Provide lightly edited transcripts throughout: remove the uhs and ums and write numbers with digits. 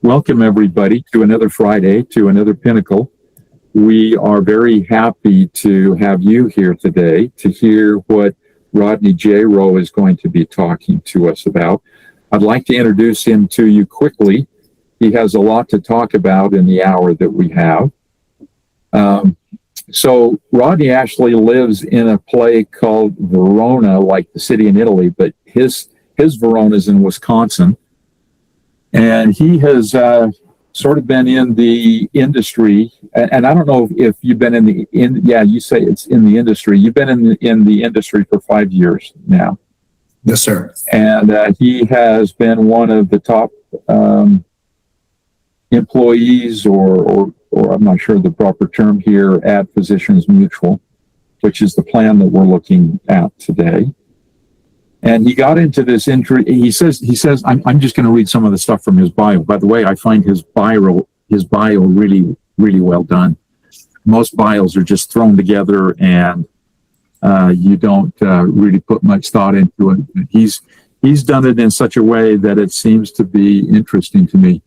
welcome everybody to another Friday, to another Pinnacle. We are very happy to have you here today to hear what Rodney Jayroe is going to be talking to us about. I'd like to introduce him to you quickly. He has a lot to talk about in the hour that we have. So Rodney actually lives in a place called Verona, like the city in Italy, but his Verona is in Wisconsin. And he has sort of been in the industry, and I don't know if you've been you say it's in the industry. You've been in the industry for 5 years now. Yes, sir. And he has been one of the top employees, or I'm not sure the proper term here, at Physicians Mutual, which is the plan that we're looking at today. And he got into this he says, I'm just going to read some of the stuff from his bio. By the way, I find his bio really, really well done. Most bios are just thrown together and you don't really put much thought into it. He's done it in such a way that it seems to be interesting to me.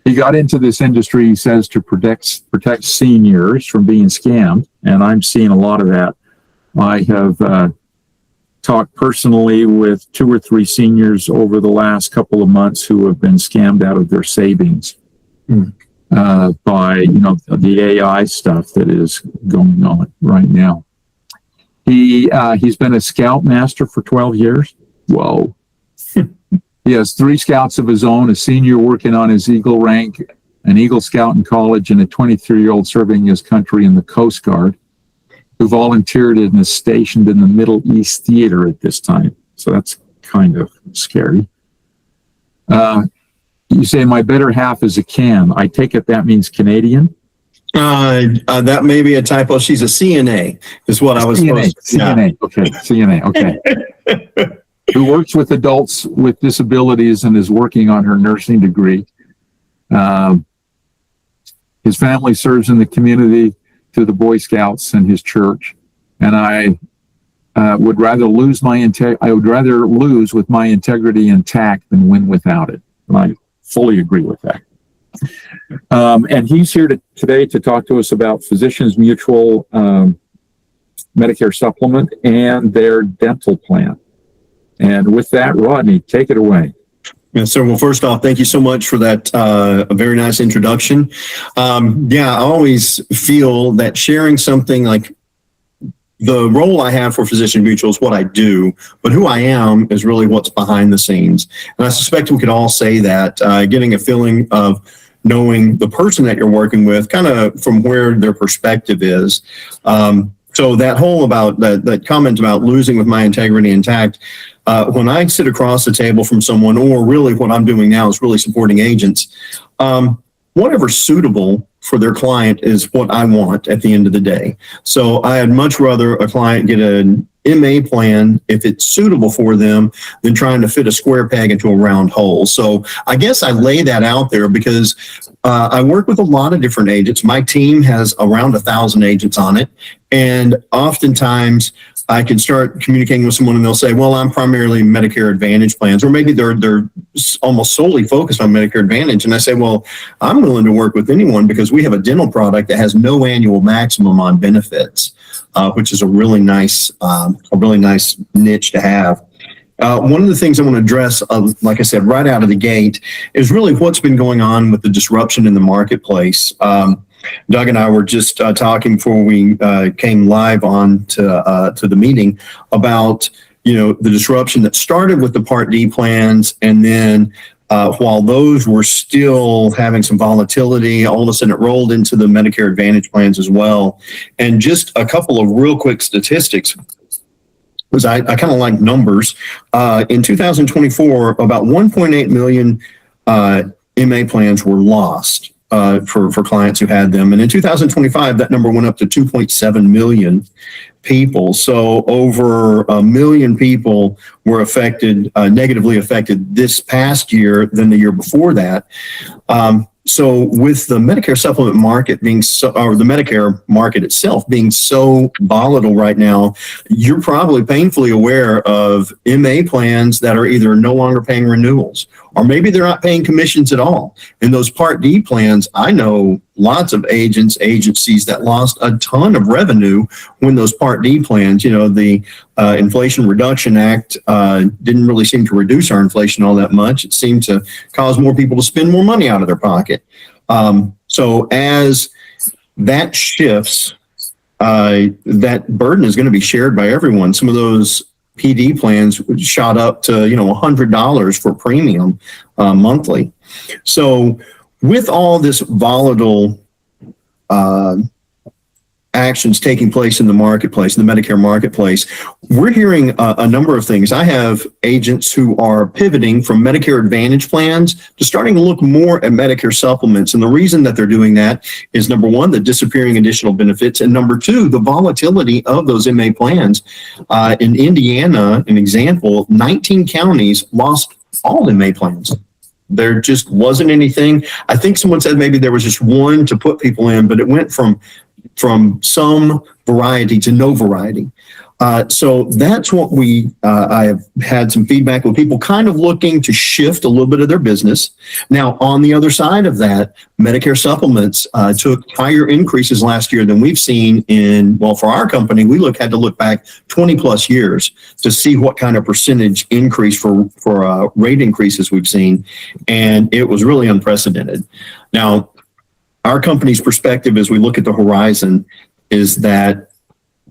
He got into this industry, he says, to protect seniors from being scammed. And I'm seeing a lot of that. I have talked personally with 2 or 3 seniors over the last couple of months who have been scammed out of their savings by the AI stuff that is going on right now. He's been a scoutmaster for 12 years. Whoa. He has 3 scouts of his own, a senior working on his Eagle rank, an Eagle Scout in college, and a 23-year-old serving his country in the Coast Guard, who volunteered and is stationed in the Middle East Theater at this time. So that's kind of scary. You say my better half is a Can. I take it that means Canadian? That may be a typo. She's a CNA, is what I was supposed to say. CNA, okay, CNA, okay. Who works with adults with disabilities and is working on her nursing degree. His family serves in the community to the Boy Scouts and his church, and I would rather lose with my integrity intact than win without it. And I fully agree with that. And he's here today to talk to us about Physicians Mutual Medicare Supplement and their dental plan. And with that, Rodney, take it away. Yes, sir. Well, first off, thank you so much for that a very nice introduction. I always feel that sharing something like the role I have for Physician Mutual is what I do, but who I am is really what's behind the scenes. And I suspect we could all say that, getting a feeling of knowing the person that you're working with, kind of from where their perspective is. So that whole about that comment about losing with my integrity intact, when I sit across the table from someone, or really what I'm doing now is really supporting agents, whatever's suitable for their client is what I want at the end of the day. So I'd much rather a client get an MA plan if it's suitable for them than trying to fit a square peg into a round hole. So I guess I lay that out there because I work with a lot of different agents. My team has around 1,000 agents on it. And oftentimes I can start communicating with someone and they'll say, well, I'm primarily Medicare Advantage plans, or maybe they're almost solely focused on Medicare Advantage. And I say, well, I'm willing to work with anyone because we have a dental product that has no annual maximum on benefits, which is a really nice niche to have. One of the things I want to address, like I said, right out of the gate, is really what's been going on with the disruption in the marketplace. Doug and I were just talking before we came live on to the meeting about the disruption that started with the Part D plans, and then while those were still having some volatility, all of a sudden it rolled into the Medicare Advantage plans as well. And just a couple of real quick statistics, because I kind of like numbers. In 2024, about 1.8 million MA plans were lost for clients who had them. And in 2025, that number went up to 2.7 million people. So over 1 million people were affected, negatively affected this past year than the year before that. So with the Medicare supplement market being or the Medicare market itself being so volatile right now, you're probably painfully aware of MA plans that are either no longer paying renewals, or maybe they're not paying commissions at all. And those Part D plans, I know lots of agencies that lost a ton of revenue when those Part D plans, the Inflation Reduction Act didn't really seem to reduce our inflation all that much. It seemed to cause more people to spend more money out of their pocket. So as that shifts, that burden is going to be shared by everyone. Some of those PD plans shot up to, $100 for premium monthly. So with all this volatile actions taking place in the marketplace, in the Medicare marketplace, we're hearing a number of things. I have agents who are pivoting from Medicare Advantage plans to starting to look more at Medicare supplements. And the reason that they're doing that is, number one, the disappearing additional benefits, and number two, the volatility of those MA plans. In Indiana, an example, 19 counties lost all MA plans. There just wasn't anything. I think someone said maybe there was just one to put people in, but it went from some variety to no variety. So that's what I have had some feedback with people kind of looking to shift a little bit of their business. Now, on the other side of that, Medicare supplements took higher increases last year than we've seen for our company, we had to look back 20 plus years to see what kind of percentage increase for rate increases we've seen. And it was really unprecedented. Now, our company's perspective as we look at the horizon is that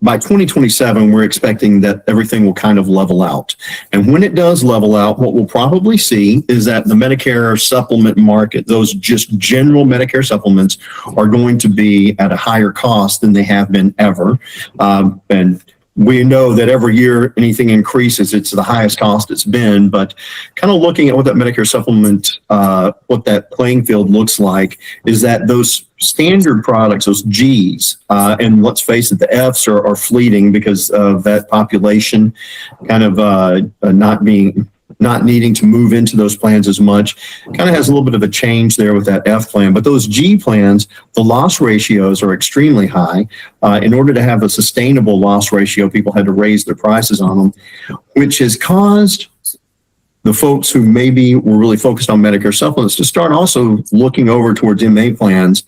by 2027, we're expecting that everything will kind of level out. And when it does level out, what we'll probably see is that the Medicare supplement market, those just general Medicare supplements, are going to be at a higher cost than they have been ever. And we know that every year anything increases, it's the highest cost it's been, but kind of looking at what that Medicare supplement, what that playing field looks like, is that those standard products, those Gs, and let's face it, the Fs are fleeting because of that population kind of not needing to move into those plans as much. Kind of has a little bit of a change there with that F plan. But those G plans, the loss ratios are extremely high. In order to have a sustainable loss ratio, people had to raise their prices on them, which has caused the folks who maybe were really focused on Medicare supplements to start also looking over towards MA plans.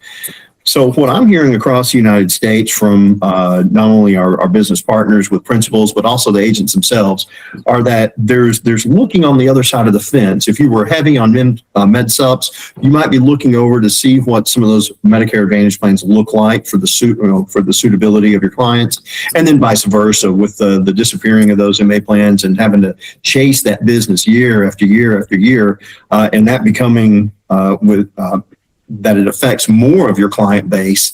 So what I'm hearing across the United States from not only our business partners with principals, but also the agents themselves, are that there's looking on the other side of the fence. If you were heavy on med subs, you might be looking over to see what some of those Medicare Advantage plans look like for the suitability of your clients, and then vice versa with the disappearing of those MA plans and having to chase that business year after year after year, and that becoming that it affects more of your client base,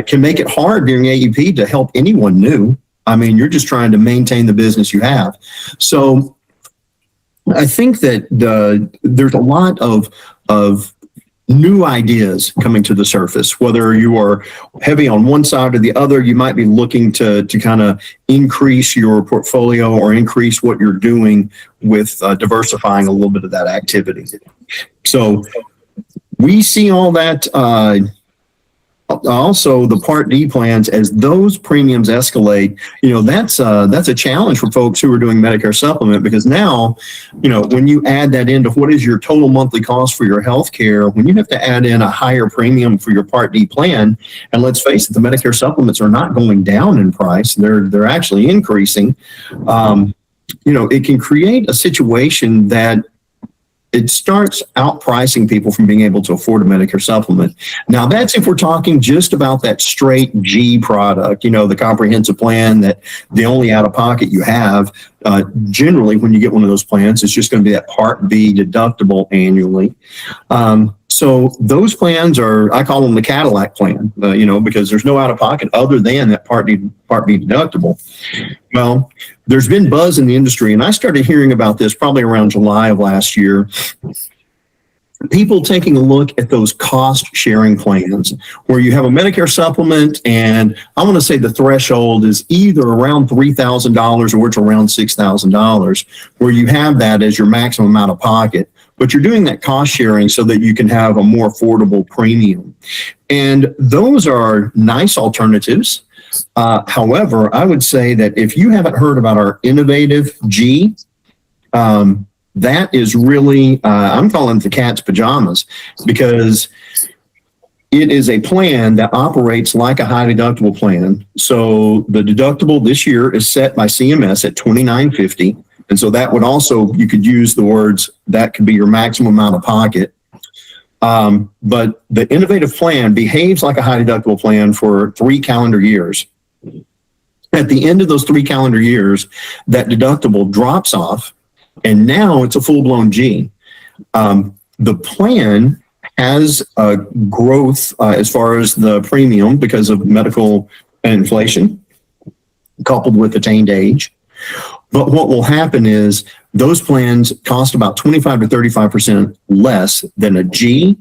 can make it hard during AEP to help anyone new. I mean, you're just trying to maintain the business you have. So I think that there's a lot of new ideas coming to the surface. Whether you are heavy on one side or the other, you might be looking to kind of increase your portfolio or increase what you're doing with diversifying a little bit of that activity. So we see all that. Also, the Part D plans, as those premiums escalate, that's a challenge for folks who are doing Medicare supplement, because now, when you add that into what is your total monthly cost for your health care, when you have to add in a higher premium for your Part D plan, and let's face it, the Medicare supplements are not going down in price, they're actually increasing. It can create a situation that it starts outpricing people from being able to afford a Medicare supplement. Now, that's if we're talking just about that straight G product, the comprehensive plan that the only out-of-pocket you have. Generally, when you get one of those plans, it's just going to be that Part B deductible annually. So those plans I call them the Cadillac plan, because there's no out-of-pocket other than that Part B deductible. Well, there's been buzz in the industry, and I started hearing about this probably around July of last year. People taking a look at those cost-sharing plans where you have a Medicare supplement, and I want to say the threshold is either around $3,000 or it's around $6,000, where you have that as your maximum out of pocket. but you're doing that cost sharing so that you can have a more affordable premium. And those are nice alternatives. However, I would say that if you haven't heard about our Innovative G, that is really, I'm calling it the cat's pajamas, because it is a plan that operates like a high deductible plan. So the deductible this year is set by CMS at $2,950. And so that would also, you could use the words, that could be your maximum out of pocket. But the Innovative plan behaves like a high deductible plan for 3 calendar years. At the end of those 3 calendar years, that deductible drops off, and now it's a full-blown G. The plan has growth as far as the premium because of medical inflation coupled with attained age. But what will happen is those plans cost about 25 to 35% less than a G,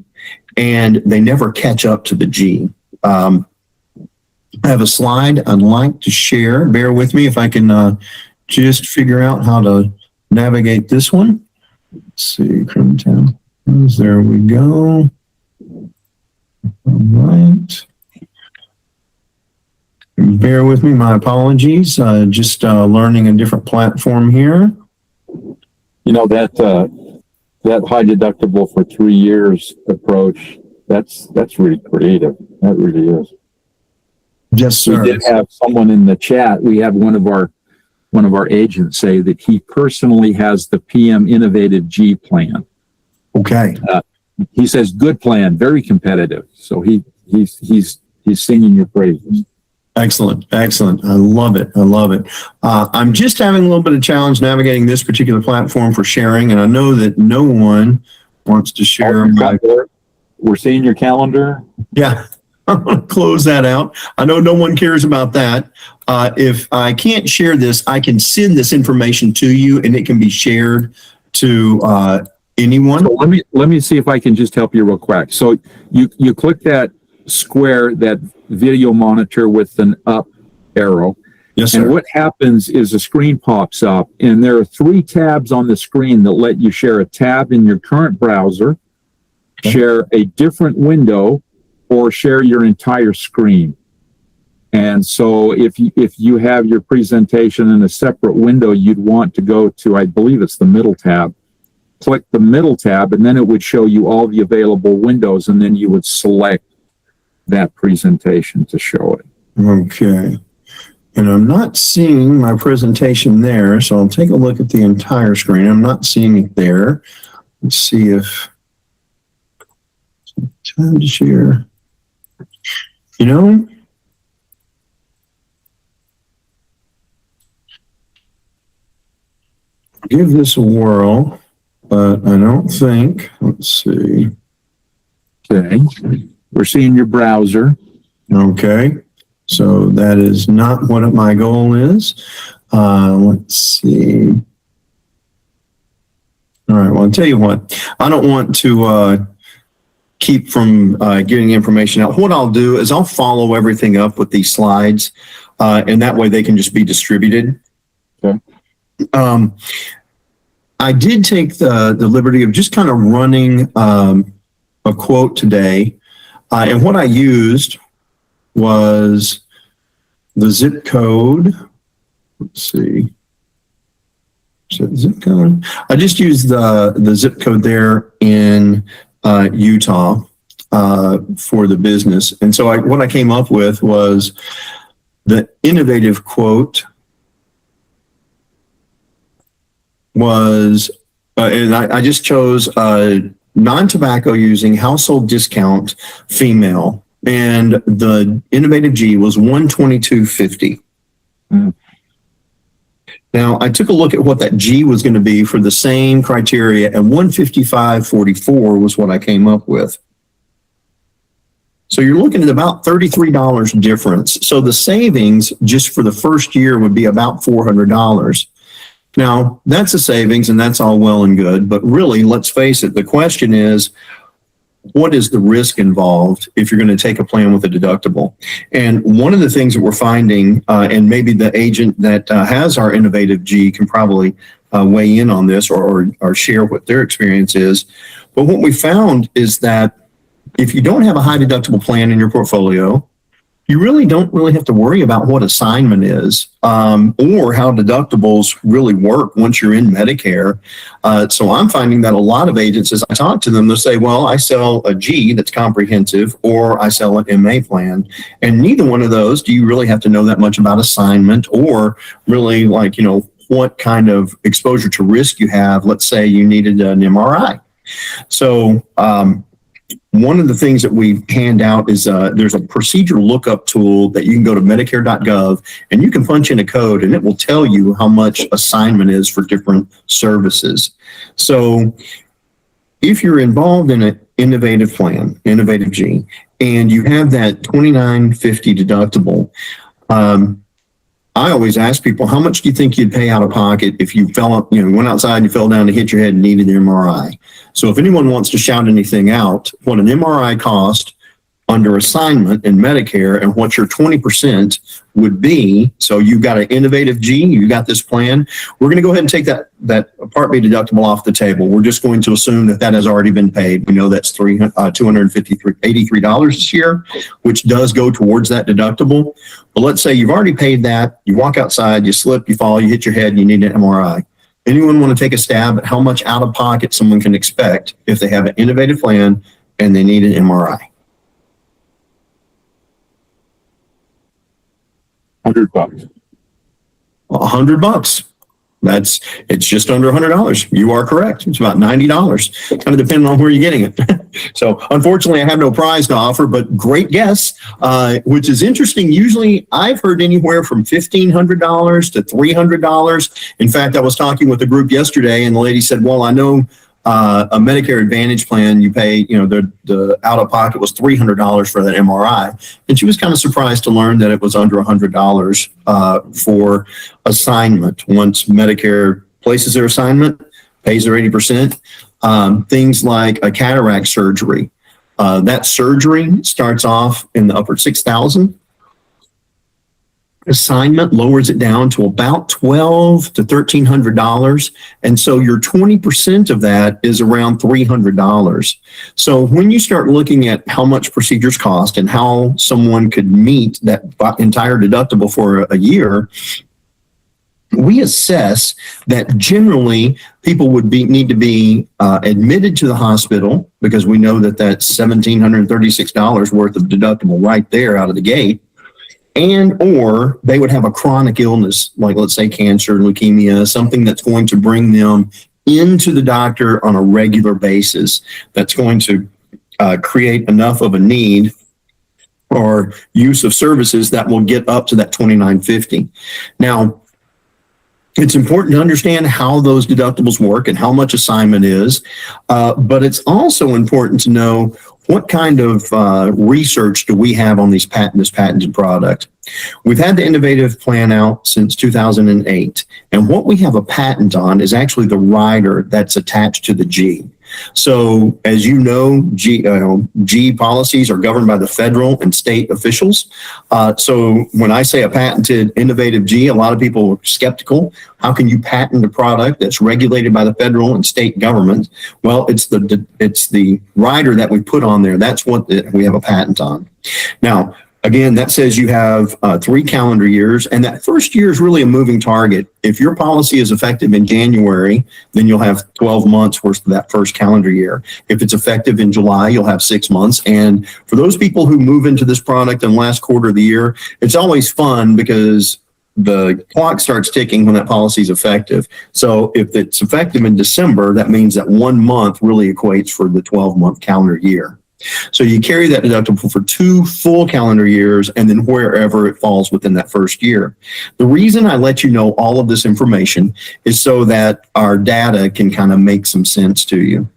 and they never catch up to the G. I have a slide I'd like to share. Bear with me if I can just figure out how to navigate this one. Let's see, Crimtown. There we go. All right. Bear with me, my apologies. Just learning a different platform here. You know, that high deductible for 3 years approach, that's really creative. That really is. Yes, sir. We did have someone in the chat. We had one of our agents say that he personally has the PM Innovative G plan. Okay. He says good plan, very competitive. So he's singing your praises. Excellent. Excellent. I love it. I love it. I'm just having a little bit of challenge navigating this particular platform for sharing, and I know that no one wants to share. We're seeing your calendar. Yeah. I'm going to close that out. I know no one cares about that. If I can't share this, I can send this information to you, and it can be shared to anyone. So let me see if I can just help you real quick. So you click that square, that video monitor with an up arrow. Yes, sir. And what happens is a screen pops up, and there are 3 tabs on the screen that let you share a tab in your current browser, share a different window, or share your entire screen. And so if you have your presentation in a separate window, you'd want to go to, I believe it's the middle tab. Click the middle tab, and then it would show you all the available windows, and then you would select that presentation to show it. Okay. And I'm not seeing my presentation there, so I'll take a look at the entire screen. I'm not seeing it there. Let's see if time to share. You know, give this a whirl, but I don't think, let's see. Okay. We're seeing your browser. Okay. So that is not what my goal is. Let's see. All right. Well, I'll tell you what, I don't want to keep from getting information out. What I'll do is I'll follow everything up with these slides, and that way they can just be distributed. Okay. I did take the liberty of just kind of running a quote today, and what I used was the zip code. Let's see. Is that zip code? I just used the zip code there in Utah for the business. And so what I came up with was the innovative quote was, and I just chose non-tobacco using household discount female, and the innovative G was $122.50. Now, I took a look at what that G was going to be for the same criteria, and $155.44 was what I came up with. So you're looking at about $33 difference. So the savings just for the first year would be about $400. Now, that's a savings, and that's all well and good, but really, let's face it, the question is, what is the risk involved if you're going to take a plan with a deductible? And one of the things that we're finding, and maybe the agent that has our innovative G can probably weigh in on this or share what their experience is. But what we found is that if you don't have a high deductible plan in your portfolio, you really don't have to worry about what assignment is or how deductibles really work once you're in Medicare. So I'm finding that a lot of agents, as I talk to them, they'll say, well, I sell a G that's comprehensive or I sell an MA plan. And neither one of those do you really have to know that much about assignment or really like, what kind of exposure to risk you have. Let's say you needed an MRI. So one of the things that we hand out is there's a procedure lookup tool that you can go to Medicare.gov and you can punch in a code and it will tell you how much assignment is for different services. So if you're involved in an innovative plan, Innovative G, and you have that $29.50 deductible, I always ask people, how much do you think you'd pay out of pocket if you went outside and you fell down and hit your head and needed an MRI? So if anyone wants to shout anything out, what an MRI cost under assignment in Medicare and what your 20% would be. So you've got an Innovative G, you got this plan. We're going to go ahead and take that Part B deductible off the table. We're just going to assume that has already been paid. We know that's $283 this year, which does go towards that deductible. But let's say you've already paid that. You walk outside, you slip, you fall, you hit your head, and you need an MRI. Anyone want to take a stab at how much out of pocket someone can expect if they have an innovative plan and they need an MRI? $100. $100. It's just under $100. You are correct. It's about $90, kind of depending on where you're getting it. So unfortunately, I have no prize to offer, but great guess, which is interesting. Usually I've heard anywhere from $1,500 to $300. In fact, I was talking with a group yesterday and the lady said, well, I know a Medicare Advantage plan, you pay, the out of pocket was $300 for that MRI. And she was kind of surprised to learn that it was under $100 for assignment. Once Medicare places their assignment, pays their 80%. Things like a cataract surgery. That surgery starts off in the upper $6,000. Assignment lowers it down to about $1,200 to $1,300. And so your 20% of that is around $300. So when you start looking at how much procedures cost and how someone could meet that entire deductible for a year, we assess that generally people would need to be admitted to the hospital because we know that's $1,736 worth of deductible right there out of the gate. And or they would have a chronic illness, like let's say cancer, leukemia, something that's going to bring them into the doctor on a regular basis. That's going to create enough of a need or use of services that will get up to that $29.50. Now, it's important to understand how those deductibles work and how much assignment is, but it's also important to know what kind of research do we have on this patented product. We've had the innovative plan out since 2008, and what we have a patent on is actually the rider that's attached to the G. So as you know, G policies are governed by the federal and state officials. So when I say a patented innovative G, a lot of people are skeptical. How can you patent a product that's regulated by the federal and state government? Well, it's the rider that we put on there. That's what we have a patent on. Now, again, that says you have 3 calendar years, and that first year is really a moving target. If your policy is effective in January, then you'll have 12 months worth of that first calendar year. If it's effective in July, you'll have 6 months. And for those people who move into this product in the last quarter of the year, it's always fun because the clock starts ticking when that policy is effective. So if it's effective in December, that means that 1 month really equates for the 12-month calendar year. So you carry that deductible for 2 full calendar years and then wherever it falls within that first year. The reason I let you know all of this information is so that our data can kind of make some sense to you.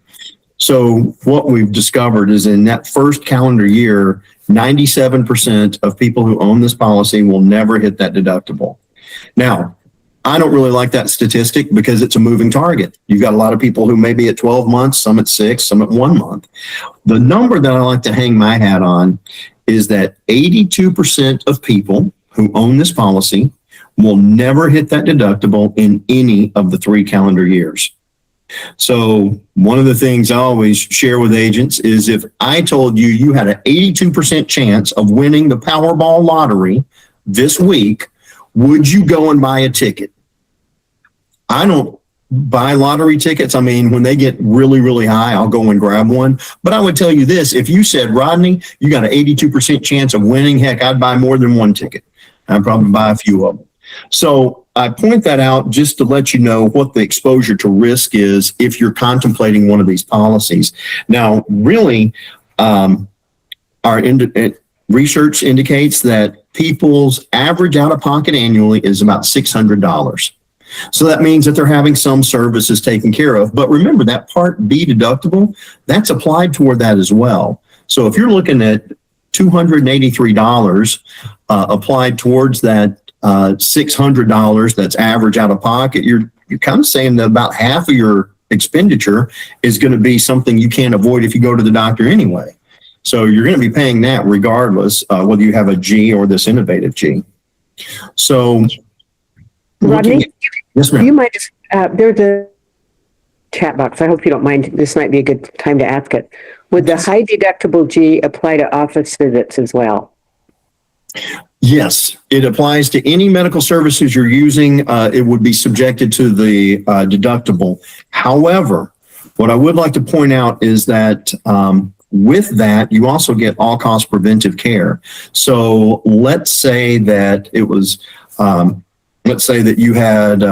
So what we've discovered is in that first calendar year, 97% of people who own this policy will never hit that deductible. Now, I don't really like that statistic because it's a moving target. You've got a lot of people who may be at 12 months, some at 6, some at 1 month. The number that I like to hang my hat on is that 82% of people who own this policy will never hit that deductible in any of the 3 calendar years. So one of the things I always share with agents is if I told you you had an 82% chance of winning the Powerball lottery this week, would you go and buy a ticket? I don't buy lottery tickets. I mean, when they get really, really high, I'll go and grab one. But I would tell you this, if you said, Rodney, you got an 82% chance of winning, heck, I'd buy more than one ticket. I'd probably buy a few of them. So I point that out just to let you know what the exposure to risk is if you're contemplating one of these policies. Now, really, research indicates that people's average out-of-pocket annually is about $600. So that means that they're having some services taken care of. But remember, that Part B deductible, that's applied toward that as well. So if you're looking at $283 applied towards that $600 that's average out of pocket, you're kind of saying that about half of your expenditure is going to be something you can't avoid if you go to the doctor anyway. So you're going to be paying that regardless whether you have a G or this innovative G. So, Rodney, yes, ma'am. you might just, there's a chat box. I hope you don't mind. This might be a good time to ask it. Would the high deductible G apply to office visits as well? Yes, it applies to any medical services you're using. It would be subjected to the deductible. However, what I would like to point out is that with that, you also get all-cost preventive care. So let's say that it was, let's say that you had,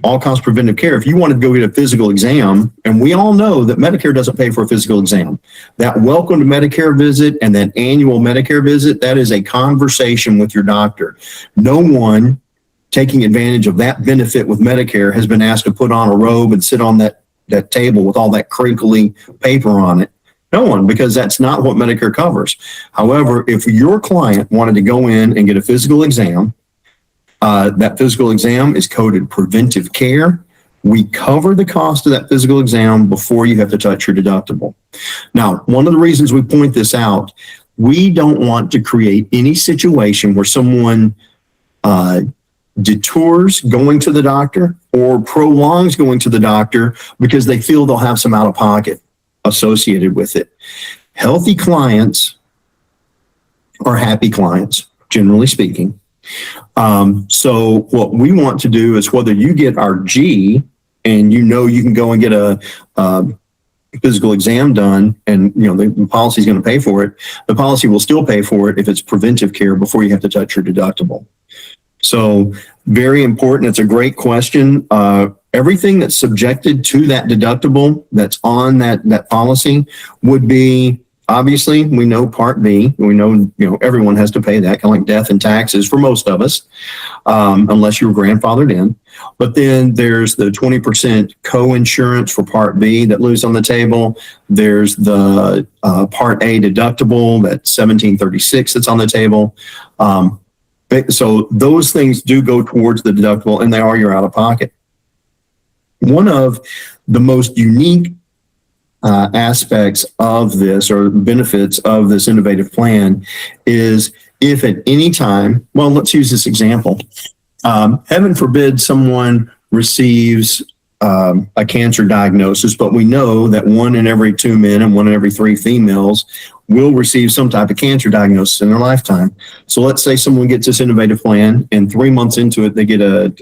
all-cost preventive care. If you wanted to go get a physical exam, and we all know that Medicare doesn't pay for a physical exam, that welcome to Medicare visit and that annual Medicare visit, that is a conversation with your doctor. No one taking advantage of that benefit with Medicare has been asked to put on a robe and sit on that table with all that crinkly paper on it. No one, because that's not what Medicare covers. However, if your client wanted to go in and get a physical exam, that physical exam is coded preventive care. We cover the cost of that physical exam before you have to touch your deductible. Now, one of the reasons we point this out, we don't want to create any situation where someone detours going to the doctor or prolongs going to the doctor because they feel they'll have some out-of-pocket associated with it. Healthy clients are happy clients, generally speaking. So what we want to do is whether you get our G and you know you can go and get a physical exam done and the policy is going to pay for it, the policy will still pay for it if it's preventive care before you have to touch your deductible. So very important. It's a great question. Everything that's subjected to that deductible that's on that policy would be, obviously, we know Part B. We know, everyone has to pay that, kind of like death and taxes for most of us, unless you're grandfathered in. But then there's the 20% co-insurance for Part B that lives on the table. There's the Part A deductible, that's $1,736 that's on the table. So those things do go towards the deductible, and they are your out-of-pocket. One of the most unique aspects of this or benefits of this innovative plan is if at any time, well, let's use this example. Heaven forbid someone receives a cancer diagnosis, but we know that 1 in every 2 men and 1 in every 3 females will receive some type of cancer diagnosis in their lifetime. So let's say someone gets this innovative plan and 3 months into it, they get a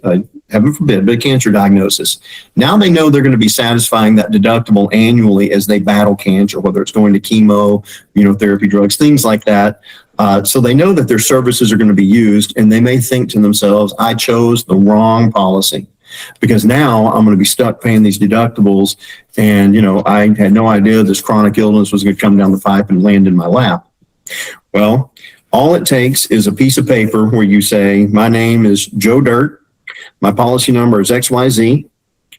heaven forbid, but a cancer diagnosis. Now they know they're going to be satisfying that deductible annually as they battle cancer, whether it's going to chemo, therapy drugs, things like that. So they know that their services are going to be used, and they may think to themselves, I chose the wrong policy because now I'm going to be stuck paying these deductibles. And, I had no idea this chronic illness was going to come down the pipe and land in my lap. Well, all it takes is a piece of paper where you say, my name is Joe Dirt. My policy number is XYZ.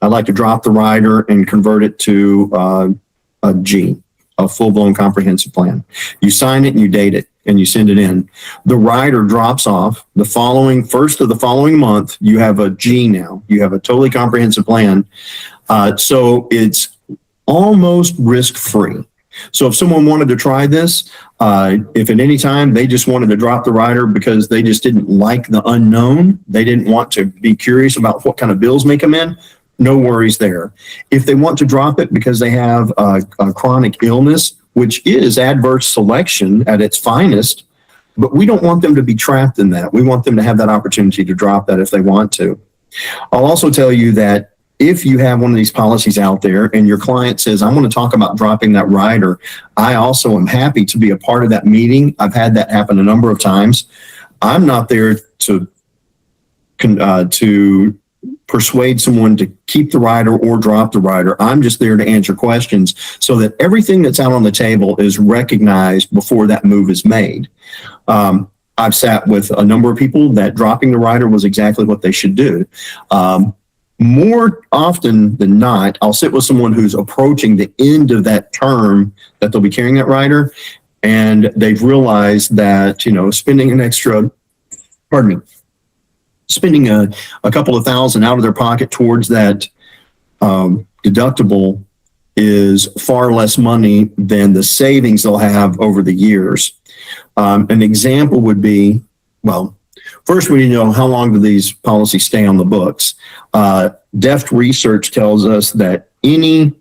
I'd like to drop the rider and convert it to a G, a full-blown comprehensive plan. You sign it and you date it and you send it in. The rider drops off. The first of the following month, you have a G now. You have a totally comprehensive plan. So it's almost risk-free. So if someone wanted to try this, if at any time they just wanted to drop the rider because they just didn't like the unknown, they didn't want to be curious about what kind of bills may come in, no worries there. If they want to drop it because they have a chronic illness, which is adverse selection at its finest, but we don't want them to be trapped in that. We want them to have that opportunity to drop that if they want to. I'll also tell you that if you have one of these policies out there and your client says, I want to talk about dropping that rider, I also am happy to be a part of that meeting. I've had that happen a number of times. I'm not there to persuade someone to keep the rider or drop the rider. I'm just there to answer questions so that everything that's out on the table is recognized before that move is made. I've sat with a number of people that dropping the rider was exactly what they should do. More often than not, I'll sit with someone who's approaching the end of that term that they'll be carrying that rider, and they've realized that, spending a couple of thousand out of their pocket towards that deductible is far less money than the savings they'll have over the years. An example would be, first we need to know how long do these policies stay on the books. Deft research tells us that any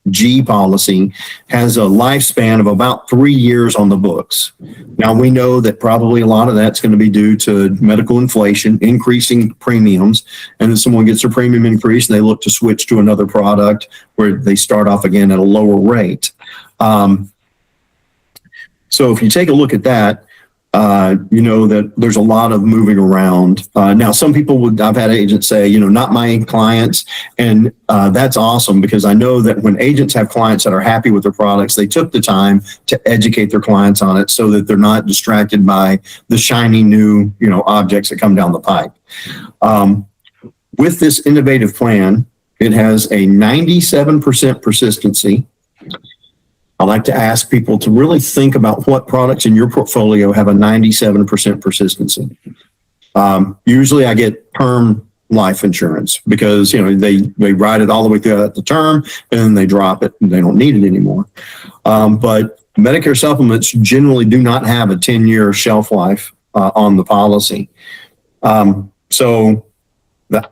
G policy has a lifespan of about 3 years on the books. Now we know that probably a lot of that's going to be due to medical inflation, increasing premiums, and then someone gets their premium increase, they look to switch to another product where they start off again at a lower rate. So if you take a look at that, you know that there's a lot of moving around. Now, some people I've had agents say, not my clients. And that's awesome because I know that when agents have clients that are happy with their products, they took the time to educate their clients on it so that they're not distracted by the shiny new, objects that come down the pipe. With this innovative plan, it has a 97% persistency. I like to ask people to really think about what products in your portfolio have a 97% persistency. Usually I get term life insurance because, they ride it all the way through the term and then they drop it and they don't need it anymore. But Medicare supplements generally do not have a 10-year shelf life on the policy.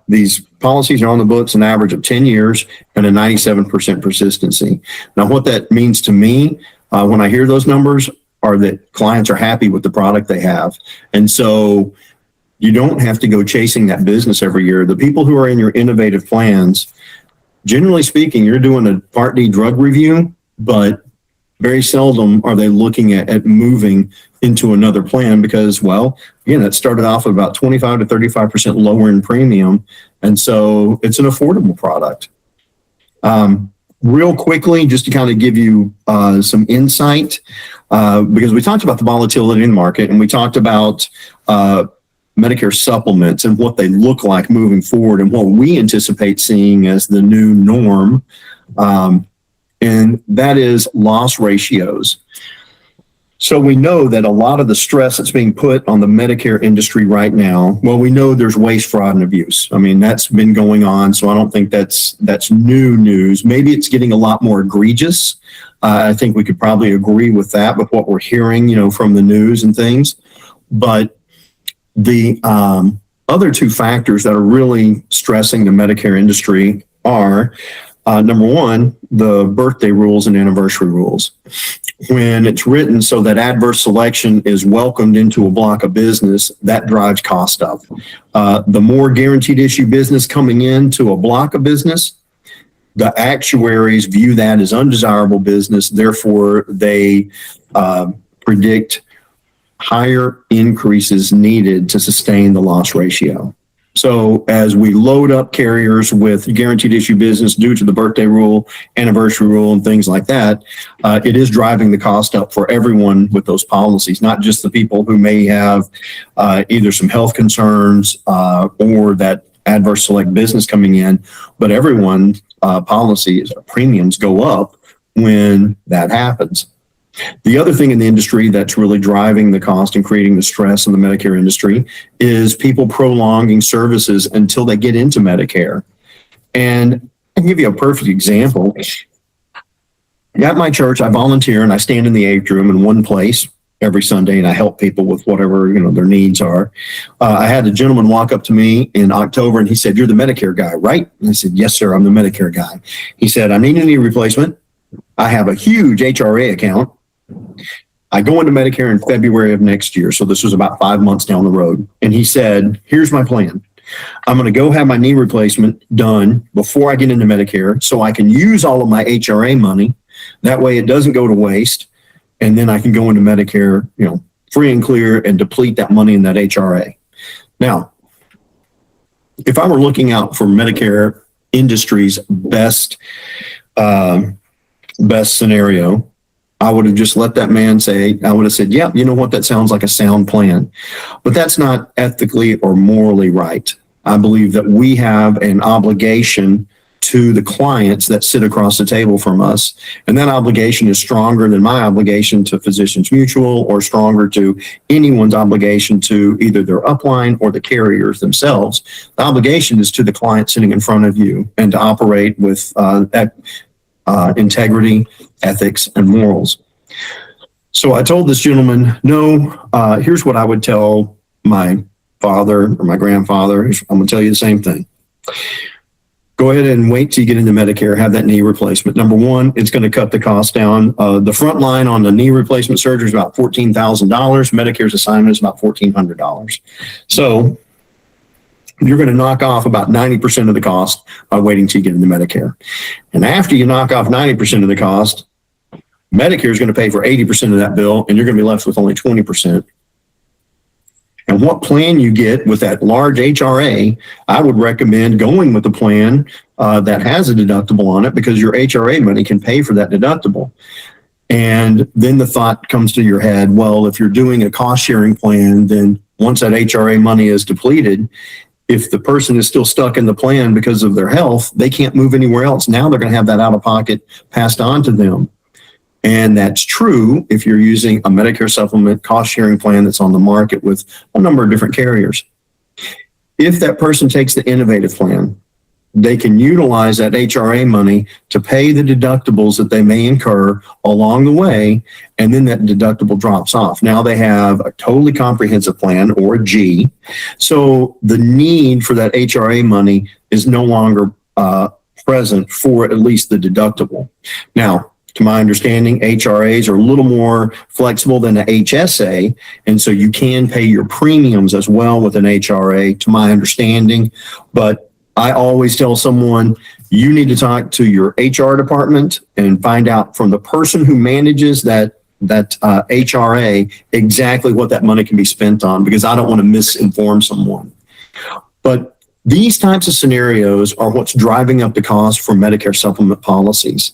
These policies are on the books an average of 10 years and a 97% persistency. Now, what that means to me when I hear those numbers are that clients are happy with the product they have. And so you don't have to go chasing that business every year. The people who are in your innovative plans, generally speaking, you're doing a Part D drug review, but very seldom are they looking at moving into another plan because, it started off at about 25 to 35% lower in premium. And so it's an affordable product. Real quickly, just to kind of give you some insight, because we talked about the volatility in the market and we talked about Medicare supplements and what they look like moving forward and what we anticipate seeing as the new norm. And that is loss ratios. So we know that a lot of the stress that's being put on the Medicare industry right now, we know there's waste, fraud, and abuse. I mean, that's been going on. So I don't think that's new news. Maybe it's getting a lot more egregious. I think we could probably agree with that, with what we're hearing, from the news and things. But the other two factors that are really stressing the Medicare industry are, number one, the birthday rules and anniversary rules. When it's written so that adverse selection is welcomed into a block of business, that drives cost up. The more guaranteed issue business coming into a block of business, the actuaries view that as undesirable business. Therefore, they predict higher increases needed to sustain the loss ratio. So as we load up carriers with guaranteed issue business due to the birthday rule, anniversary rule, and things like that, it is driving the cost up for everyone with those policies, not just the people who may have either some health concerns or that adverse select business coming in, but everyone's policies, premiums go up when that happens. The other thing in the industry that's really driving the cost and creating the stress in the Medicare industry is people prolonging services until they get into Medicare. And I can give you a perfect example. at my church, I volunteer and I stand in the atrium in one place every Sunday, and I help people with whatever, their needs are. I had a gentleman walk up to me in October and he said, "You're the Medicare guy, right?" And I said, "Yes, sir, I'm the Medicare guy." He said, "I need a knee replacement. I have a huge HRA account. I go into Medicare in February of next year." So this was about 5 months down the road. And he said, "Here's my plan. I'm going to go have my knee replacement done before I get into Medicare so I can use all of my HRA money. That way it doesn't go to waste. And then I can go into Medicare, free and clear and deplete that money in that HRA." Now, if I were looking out for Medicare industry's best scenario, I would have just let that man say, I would have said, "Yeah, you know what? That sounds like a sound plan." But that's not ethically or morally right. I believe that we have an obligation to the clients that sit across the table from us. And that obligation is stronger than my obligation to Physicians Mutual, or stronger to anyone's obligation to either their upline or the carriers themselves. The obligation is to the client sitting in front of you, and to operate with integrity, ethics, and morals. So I told this gentleman, no, here's what I would tell my father or my grandfather. I'm going to tell you the same thing. Go ahead and wait till you get into Medicare, have that knee replacement. Number one, it's going to cut the cost down. The front line on the knee replacement surgery is about $14,000. Medicare's assignment is about $1,400. So you're going to knock off about 90% of the cost by waiting till you get into Medicare. And after you knock off 90% of the cost, Medicare is going to pay for 80% of that bill, and you're going to be left with only 20%. And what plan you get with that large HRA, I would recommend going with the plan that has a deductible on it, because your HRA money can pay for that deductible. And then the thought comes to your head, well, if you're doing a cost sharing plan, then once that HRA money is depleted, if the person is still stuck in the plan because of their health, they can't move anywhere else. Now they're going to have that out of pocket passed on to them. And that's true if you're using a Medicare supplement cost sharing plan that's on the market with a number of different carriers. If that person takes the innovative plan, they can utilize that HRA money to pay the deductibles that they may incur along the way, and then that deductible drops off. Now they have a totally comprehensive plan, or a G. So the need for that HRA money is no longer present for at least the deductible. Now, to my understanding, HRAs are a little more flexible than a HSA, and so you can pay your premiums as well with an HRA, to my understanding. But I always tell someone, you need to talk to your HR department and find out from the person who manages that HRA exactly what that money can be spent on, because I don't want to misinform someone. But these types of scenarios are what's driving up the cost for Medicare supplement policies.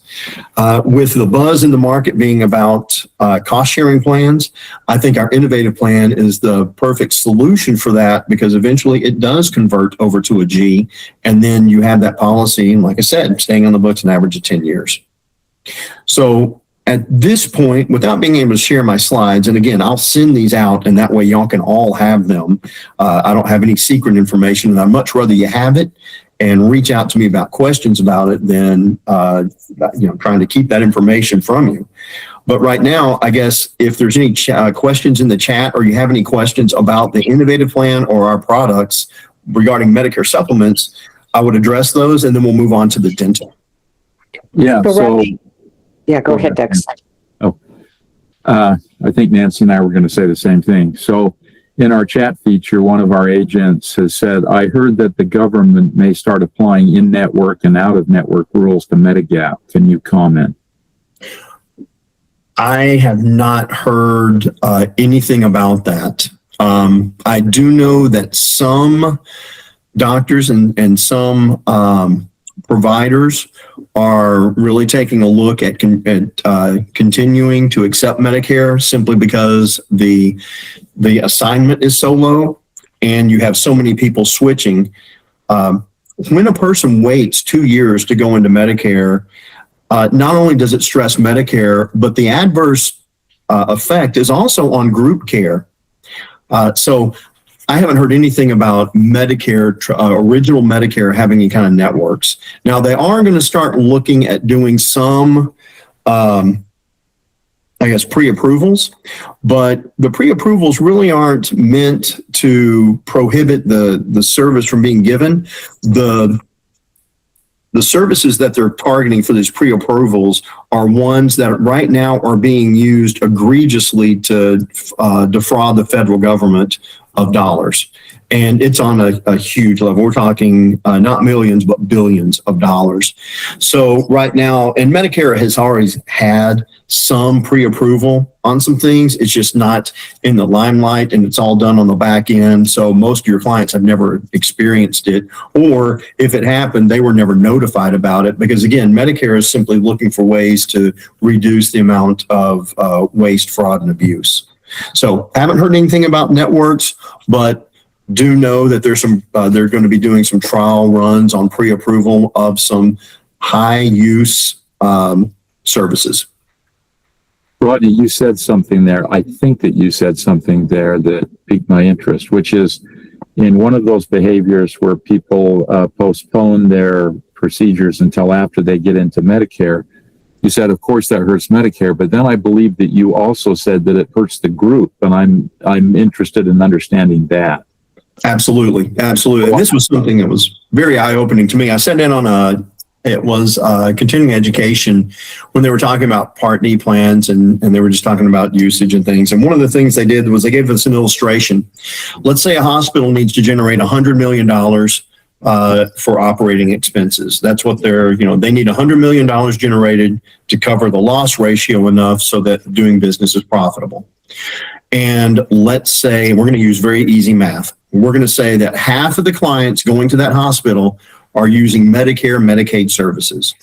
With the buzz in the market being about cost sharing plans, I think our innovative plan is the perfect solution for that, because eventually it does convert over to a G, and then you have that policy, and like I said, staying on the books an average of 10 years. So at this point, without being able to share my slides, and again, I'll send these out, and that way y'all can all have them. I don't have any secret information, and I'd much rather you have it and reach out to me about questions about it than trying to keep that information from you. But right now, I guess if there's any questions in the chat, or you have any questions about the innovative plan or our products regarding Medicare supplements, I would address those, and then we'll move on to the dental. Yeah. So yeah, go ahead, Dex. I think Nancy and I were going to say the same thing. So in our chat feature, one of our agents has said, "I heard that the government may start applying in-network and out-of-network rules to Medigap. Can you comment?" I have not heard anything about that. I do know that some doctors and some providers are really taking a look at continuing to accept Medicare, simply because the assignment is so low and you have so many people switching. When a person waits 2 years to go into Medicare, not only does it stress Medicare, but the adverse effect is also on group care. So I haven't heard anything about Medicare, original Medicare having any kind of networks. Now, they are going to start looking at doing some I guess, pre-approvals, but the pre-approvals really aren't meant to prohibit the service from being given. The services that they're targeting for these pre-approvals are ones that right now are being used egregiously to defraud the federal government of dollars. And it's on a huge level. We're talking not millions, but billions of dollars. So right now, and Medicare has always had some pre-approval on some things. It's just not in the limelight, and it's all done on the back end. So most of your clients have never experienced it, or if it happened, they were never notified about it, because again, Medicare is simply looking for ways to reduce the amount of waste, fraud, and abuse. So haven't heard anything about networks, but do know that there's some, they're going to be doing some trial runs on pre-approval of some high use services. Rodney, you said something there. I think that you said something there that piqued my interest, which is in one of those behaviors where people postpone their procedures until after they get into Medicare. You said, of course, that hurts Medicare, but then I believe that you also said that it hurts the group, and I'm interested in understanding that. Absolutely, absolutely. And this was something that was very eye-opening to me. I sat in on continuing education when they were talking about Part D plans, and they were just talking about usage and things. And one of the things they did was they gave us an illustration. Let's say a hospital needs to generate $100 million for operating expenses. That's what they need $100 million generated to cover the loss ratio enough so that doing business is profitable. And let's say we're going to use very easy math. We're going to say that half of the clients going to that hospital are using Medicare, Medicaid services.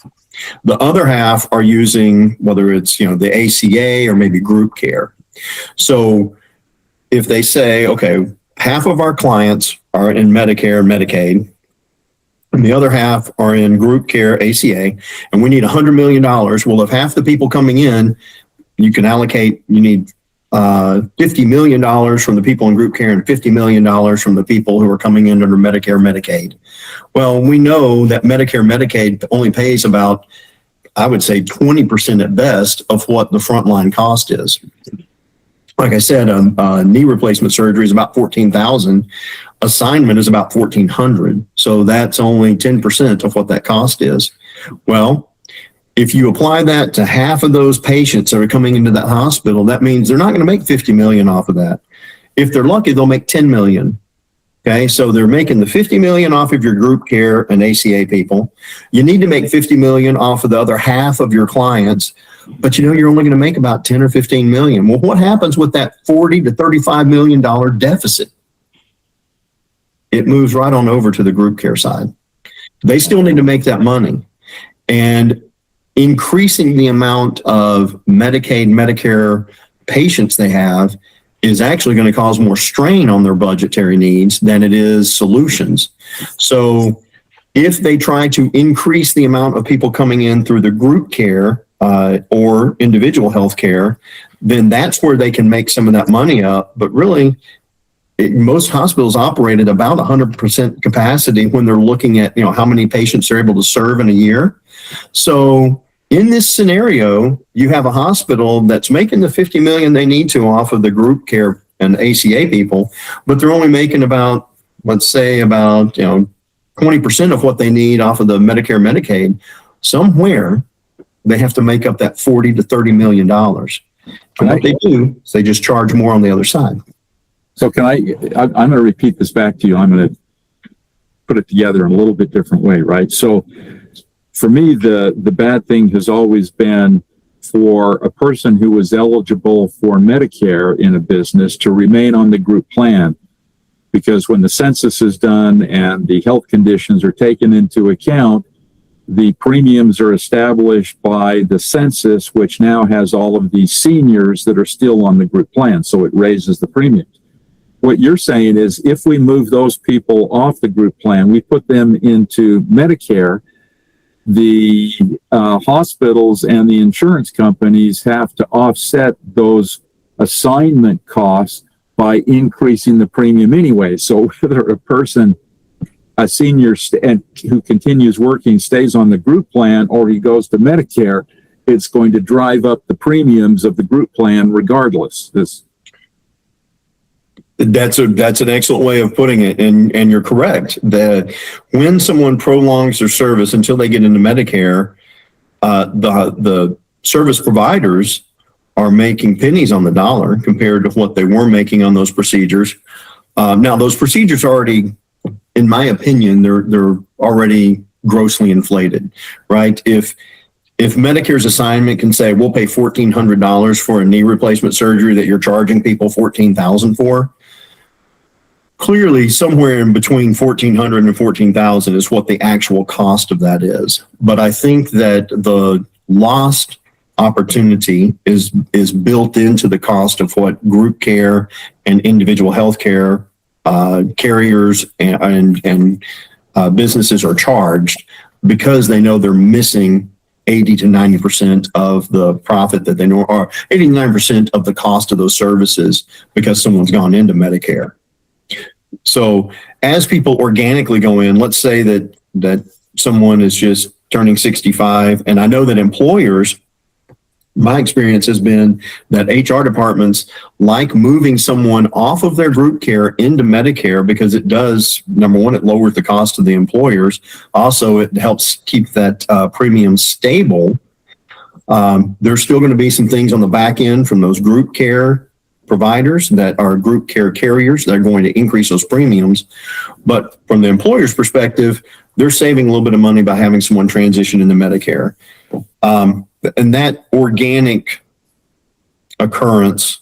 The other half are using, whether it's, the ACA or maybe group care. So if they say, okay, half of our clients are in Medicare, Medicaid, and the other half are in group care, ACA, and we need $100 million. Well, if half the people coming in, you need $50 million from the people in group care and $50 million from the people who are coming in under Medicare, Medicaid. Well, we know that Medicare, Medicaid only pays about, I would say, 20% at best of what the frontline cost is. Like I said, knee replacement surgery is about $14,000. Assignment is about $1,400. So that's only 10% of what that cost is. Well, if you apply that to half of those patients that are coming into that hospital, that means they're not going to make 50 million off of that. If they're lucky, they'll make 10 million. Okay, so they're making the 50 million off of your group care and ACA people. You need to make 50 million off of the other half of your clients, but you're only going to make about 10 or 15 million. Well, what happens with that $40 to $35 million deficit? It moves right on over to the group care side. They still need to make that money. And increasing the amount of Medicaid, Medicare patients they have is actually going to cause more strain on their budgetary needs than it is solutions. So if they try to increase the amount of people coming in through the group care or individual health care, then that's where they can make some of that money up. But really, most hospitals operate at about 100% capacity when they're looking at how many patients they're able to serve in a year. So in this scenario, you have a hospital that's making the 50 million they need to off of the group care and ACA people, but they're only making about, let's say about 20% of what they need off of the Medicare, Medicaid. Somewhere they have to make up that 40 to $30 million. And what they do is they just charge more on the other side. So I'm going to repeat this back to you. I'm going to put it together in a little bit different way, right? So for me, the bad thing has always been for a person who was eligible for Medicare in a business to remain on the group plan, because when the census is done and the health conditions are taken into account, the premiums are established by the census, which now has all of these seniors that are still on the group plan. So it raises the premiums. What you're saying is if we move those people off the group plan, we put them into Medicare, the hospitals and the insurance companies have to offset those assignment costs by increasing the premium anyway. So whether a senior who continues working stays on the group plan or he goes to Medicare, it's going to drive up the premiums of the group plan regardless. That's an excellent way of putting it, and you're correct that when someone prolongs their service until they get into Medicare, the service providers are making pennies on the dollar compared to what they were making on those procedures. Now, those procedures are already, in my opinion, they're already grossly inflated, right? If Medicare's assignment can say we'll pay $1,400 for a knee replacement surgery that you're charging people $14,000 for, clearly somewhere in between $1,400 and $14,000 is what the actual cost of that is. But I think that the lost opportunity is built into the cost of what group care and individual health care carriers and businesses are charged, because they know they're missing 80 to 90% of the profit that they know, or 80 to 90% of the cost of those services, because someone's gone into Medicare. So as people organically go in, let's say that someone is just turning 65, and I know that employers, my experience has been that HR departments like moving someone off of their group care into Medicare, because it does, number one, it lowers the cost of the employers. Also, it helps keep that premium stable. There's still going to be some things on the back end from those group care providers that are group care carriers that are going to increase those premiums. But from the employer's perspective, they're saving a little bit of money by having someone transition into Medicare. And that organic occurrence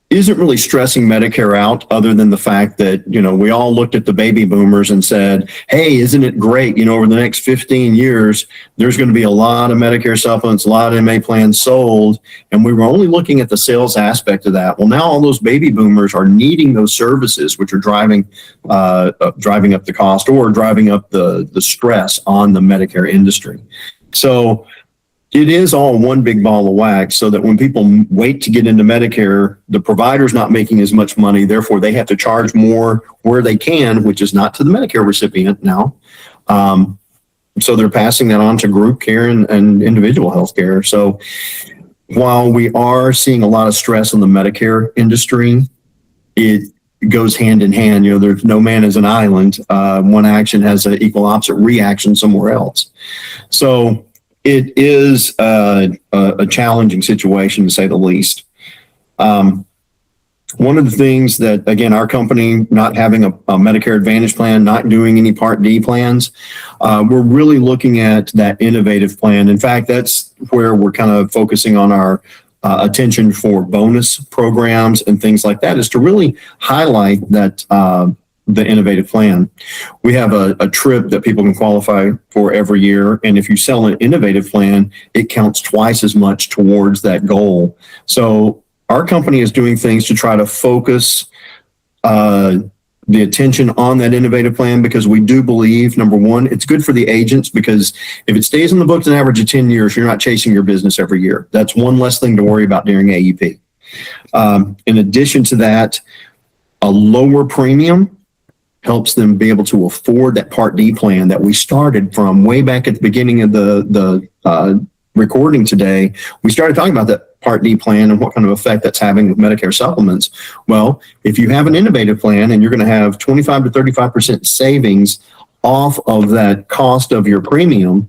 isn't really stressing Medicare out, other than the fact that, we all looked at the baby boomers and said, hey, isn't it great? Over the next 15 years, there's going to be a lot of Medicare supplements, a lot of MA plans sold. And we were only looking at the sales aspect of that. Well, now all those baby boomers are needing those services, which are driving up the cost, or driving up the stress on the Medicare industry. So it is all one big ball of wax, so that when people wait to get into Medicare, the provider's not making as much money. Therefore, they have to charge more where they can, which is not to the Medicare recipient now. So they're passing that on to group care and individual health care. So while we are seeing a lot of stress on the Medicare industry, it goes hand in hand. There's no man is an island. One action has an equal opposite reaction somewhere else. So it is a challenging situation, to say the least. One of the things that, again, our company not having a Medicare Advantage plan, not doing any Part D plans, we're really looking at that innovative plan. In fact, that's where we're kind of focusing on our attention for bonus programs and things like that, is to really highlight that the innovative plan. We have a trip that people can qualify for every year. And if you sell an innovative plan, it counts twice as much towards that goal. So our company is doing things to try to focus the attention on that innovative plan, because we do believe, number one, it's good for the agents, because if it stays in the books an average of 10 years, you're not chasing your business every year. That's one less thing to worry about during AEP. In addition to that, a lower premium helps them be able to afford that Part D plan that we started from way back at the beginning of the recording today. We started talking about that Part D plan and what kind of effect that's having with Medicare supplements. Well, if you have an innovative plan and you're going to have 25 to 35% savings off of that cost of your premium,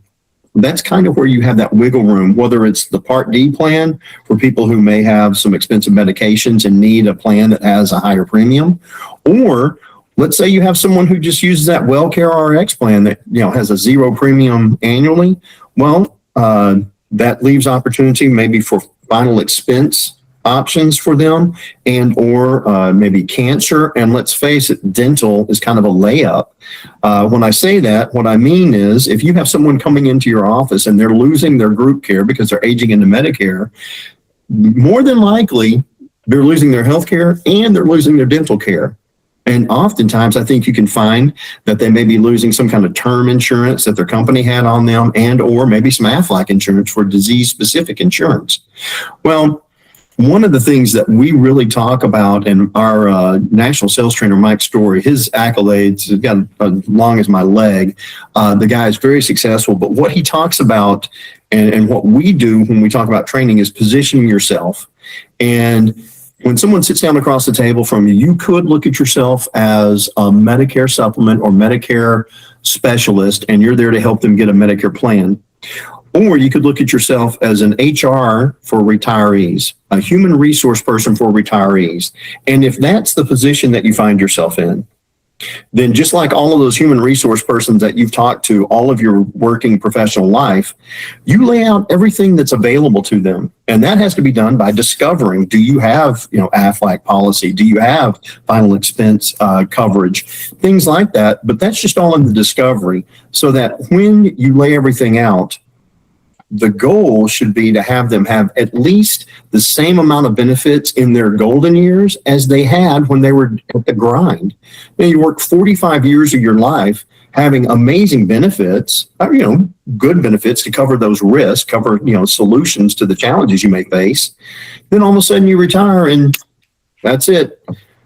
that's kind of where you have that wiggle room, whether it's the Part D plan for people who may have some expensive medications and need a plan that has a higher premium, or let's say you have someone who just uses that WellCare RX plan that has a zero premium annually. Well, that leaves opportunity maybe for final expense options for them, and or maybe cancer. And let's face it, dental is kind of a layup. When I say that, what I mean is, if you have someone coming into your office and they're losing their group care because they're aging into Medicare, more than likely they're losing their health care and they're losing their dental care. And oftentimes, I think you can find that they may be losing some kind of term insurance that their company had on them, and or maybe some Aflac insurance for disease-specific insurance. Well, one of the things that we really talk about, and our national sales trainer, Mike Story, his accolades have got as long as my leg. The guy is very successful, but what he talks about And what we do when we talk about training is positioning yourself. And when someone sits down across the table from you, you could look at yourself as a Medicare supplement or Medicare specialist, and you're there to help them get a Medicare plan. Or you could look at yourself as an HR for retirees, a human resource person for retirees. And if that's the position that you find yourself in, then just like all of those human resource persons that you've talked to all of your working professional life, you lay out everything that's available to them. And that has to be done by discovering, do you have, AFLAC policy? Do you have final expense coverage? Things like that. But that's just all in the discovery, so that when you lay everything out, the goal should be to have them have at least the same amount of benefits in their golden years as they had when they were at the grind. You work 45 years of your life having amazing benefits, good benefits to cover those risks, cover, solutions to the challenges you may face. Then all of a sudden you retire and that's it.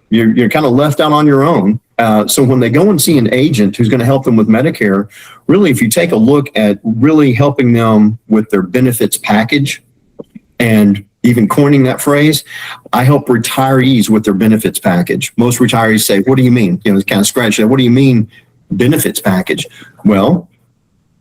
You're kind of left out on your own. So when they go and see an agent who's going to help them with Medicare, really, if you take a look at really helping them with their benefits package, and even coining that phrase, I help retirees with their benefits package. Most retirees say, what do you mean? Kind of scratch that. What do you mean benefits package? Well,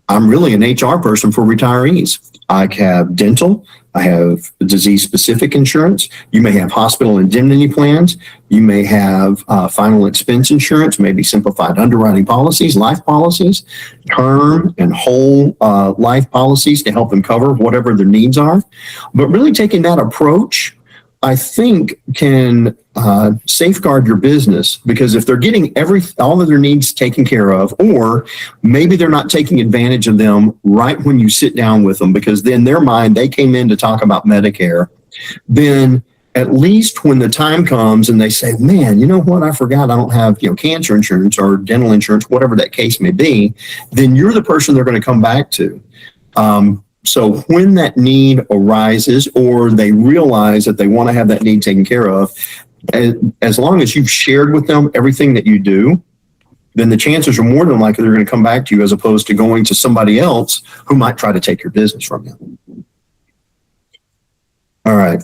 I'm really an HR person for retirees. I have dental. I have disease-specific insurance. You may have hospital indemnity plans. You may have final expense insurance, maybe simplified underwriting policies, life policies, term and whole life policies to help them cover whatever their needs are. But really taking that approach, I think, can safeguard your business, because if they're getting all of their needs taken care of, or maybe they're not taking advantage of them right when you sit down with them, because in their mind, they came in to talk about Medicare, then at least when the time comes and they say, man, you know what, I forgot I don't have, cancer insurance or dental insurance, whatever that case may be, then you're the person they're going to come back to. So when that need arises, or they realize that they want to have that need taken care of, as long as you've shared with them everything that you do, then the chances are more than likely they're going to come back to you, as opposed to going to somebody else who might try to take your business from you. All right.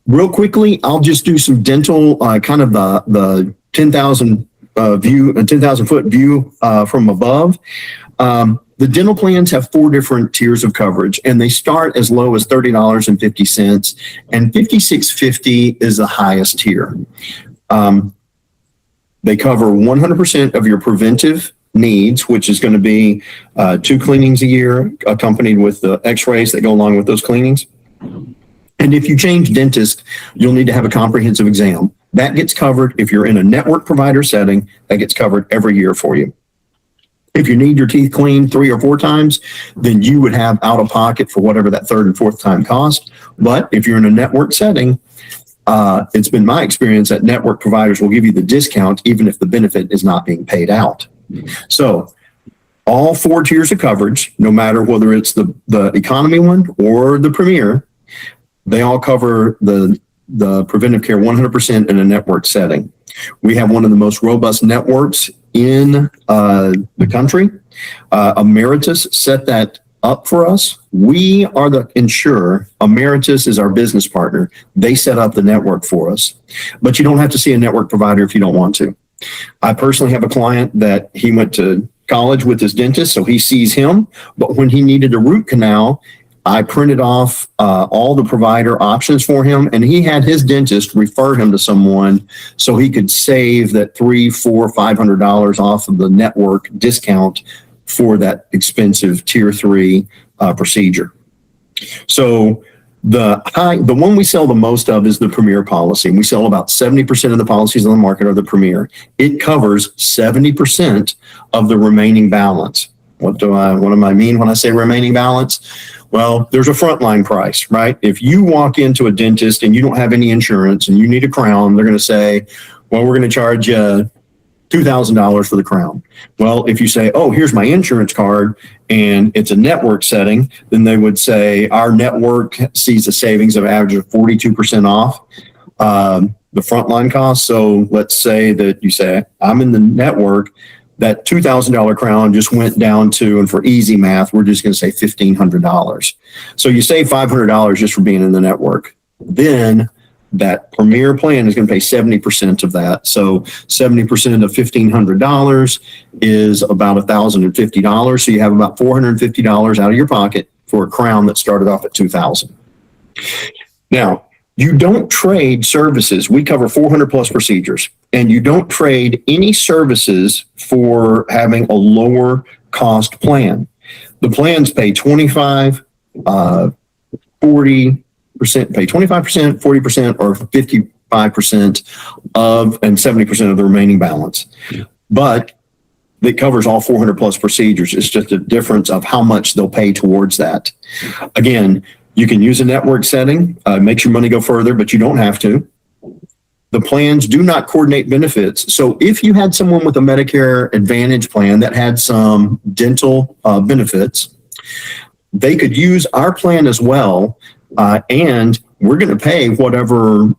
Real quickly, I'll just do some dental, kind of the 10,000 foot view from above. The dental plans have 4 different tiers of coverage, and they start as low as $30.50, and $56.50 is the highest tier. They cover 100% of your preventive needs, which is going to be 2 cleanings a year, accompanied with the x-rays that go along with those cleanings. And if you change dentist, you'll need to have a comprehensive exam. That gets covered if you're in a network provider setting. That gets covered every year for you. If you need your teeth cleaned 3 or 4 times, then you would have out of pocket for whatever that 3rd and 4th time cost. But if you're in a network setting, it's been my experience that network providers will give you the discount even if the benefit is not being paid out. So all 4 tiers of coverage, no matter whether it's the economy one or the premier, they all cover the preventive care 100% in a network setting. We have one of the most robust networks in the country. Emeritus set that up for us. We are the insurer. Emeritus is our business partner. They set up the network for us. But you don't have to see a network provider if you don't want to. I personally have a client that he went to college with his dentist, so he sees him. But when he needed a root canal, I printed off all the provider options for him, and he had his dentist refer him to someone so he could save that $300, $400, $500 off of the network discount for that expensive tier 3 procedure. So the one we sell the most of is the Premier policy. We sell about 70% of the policies on the market are the Premier. It covers 70% of the remaining balance. What do I mean when I say remaining balance? Well, there's a frontline price, right? If you walk into a dentist and you don't have any insurance and you need a crown, they're going to say, well, we're going to charge you $2,000 for the crown. Well, if you say, oh, here's my insurance card and it's a network setting, then they would say our network sees a savings of average of 42% off the frontline cost. So let's say that you say, I'm in the network, that $2,000 crown just went down to, and for easy math, we're just going to say $1,500. So you save $500 just for being in the network. Then that premier plan is going to pay 70% of that. So 70% of $1,500 is about $1,050. So you have about $450 out of your pocket for a crown that started off at $2,000. Now, you don't trade services. We cover 400 plus procedures, and you don't trade any services for having a lower cost plan. The plans pay 25, 40%, pay 25%, 40%, or 55% of, and 70% of the remaining balance. But it covers all 400 plus procedures. It's just a difference of how much they'll pay towards that. Again, you can use a network setting, makes your money go further, but you don't have to. The plans do not coordinate benefits. So if you had someone with a Medicare Advantage plan that had some dental benefits, they could use our plan as well, and we're going to pay whatever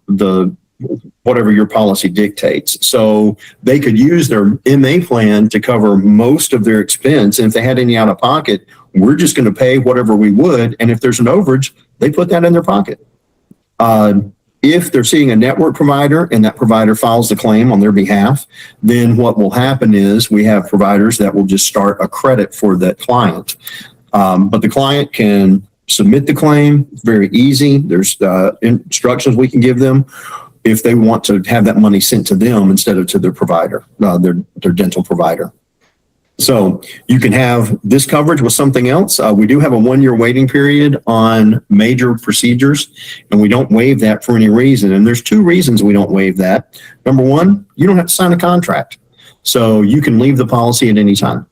your policy dictates. So they could use their MA plan to cover most of their expense. And if they had any out of pocket, we're just going to pay whatever we would. And if there's an overage, they put that in their pocket. If they're seeing a network provider and that provider files the claim on their behalf, then what will happen is we have providers that will just start a credit for that client. But the client can submit the claim. It's very easy. There's instructions we can give them if they want to have that money sent to them instead of to their provider, their dental provider. So you can have this coverage with something else. We do have a 1-year waiting period on major procedures, and we don't waive that for any reason. And there's 2 reasons we don't waive that. Number one, you don't have to sign a contract, so you can leave the policy at any time.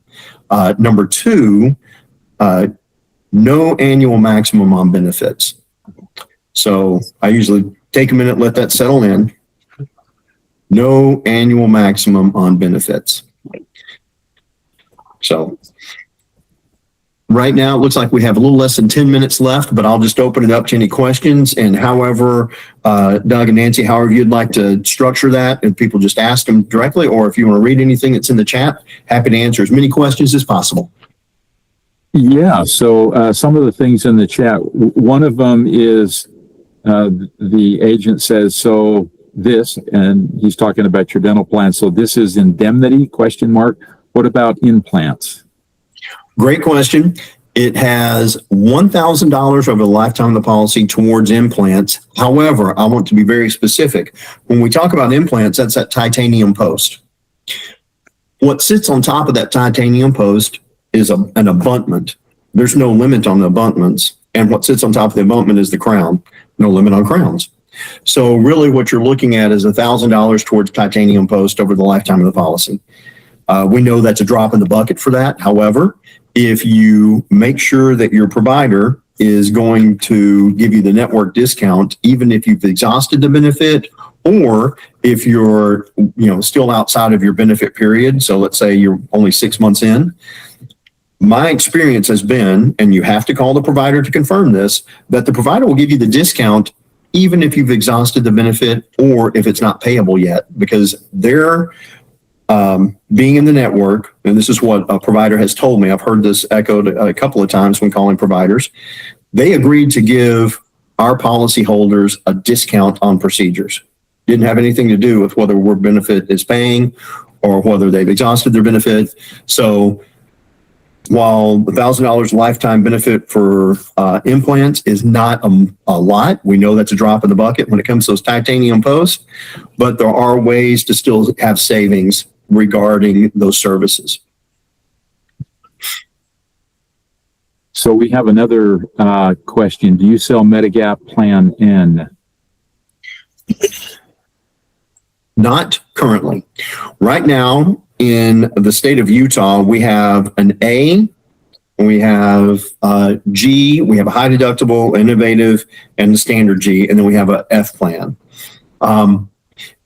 Number 2, no annual maximum on benefits. So I usually take a minute, let that settle in. No annual maximum on benefits. So right now, it looks like we have a little less than 10 minutes left, but I'll just open it up to any questions. And however, Doug and Nancy, however you'd like to structure that, if people just ask them directly, or if you want to read anything that's in the chat, happy to answer as many questions as possible. Yeah, so some of the things in the chat, one of them is the agent says, so this, and he's talking about your dental plan. So this is indemnity, question mark. What about implants? Great question. It has $1,000 over the lifetime of the policy towards implants. However, I want to be very specific. When we talk about implants, that's that titanium post. What sits on top of that titanium post is an abutment. There's no limit on the abutments. And what sits on top of the abutment is the crown. No limit on crowns. So really what you're looking at is $1,000 towards titanium post over the lifetime of the policy. We know that's a drop in the bucket for that. However, if you make sure that your provider is going to give you the network discount, even if you've exhausted the benefit, or if you're, still outside of your benefit period. So let's say you're only 6 months in. My experience has been, and you have to call the provider to confirm this, that the provider will give you the discount even if you've exhausted the benefit or if it's not payable yet, because they're being in the network, and this is what a provider has told me. I've heard this echoed a couple of times when calling providers. They agreed to give our policyholders a discount on procedures. Didn't have anything to do with whether our benefit is paying or whether they've exhausted their benefit. So while the $1,000 lifetime benefit for implants is not a lot, we know that's a drop in the bucket when it comes to those titanium posts, but there are ways to still have savings regarding those services. So we have another question. Do you sell Medigap Plan N? Not currently. Right now, in the state of Utah, we have an A, we have G, we have a high deductible, innovative, and the standard G, and then we have a F plan.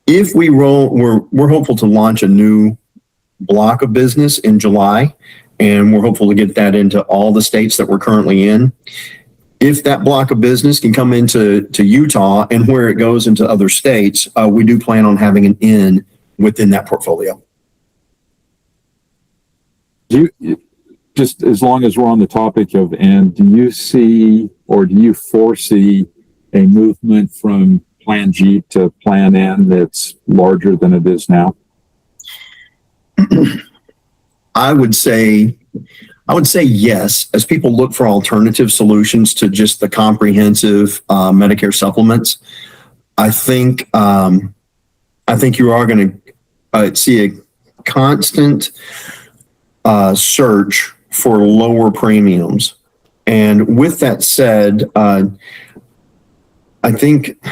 If we roll, we're hopeful to launch a new block of business in July, and we're hopeful to get that into all the states that we're currently in. If that block of business can come into Utah and where it goes into other states, we do plan on having an N within that portfolio. Do you, just as long as we're on the topic of N, do you see or do you foresee a movement from Plan G to Plan N that's larger than it is now? I would say yes, as people look for alternative solutions to just the comprehensive Medicare supplements. I think you are going to see a constant search for lower premiums. And with that said, I think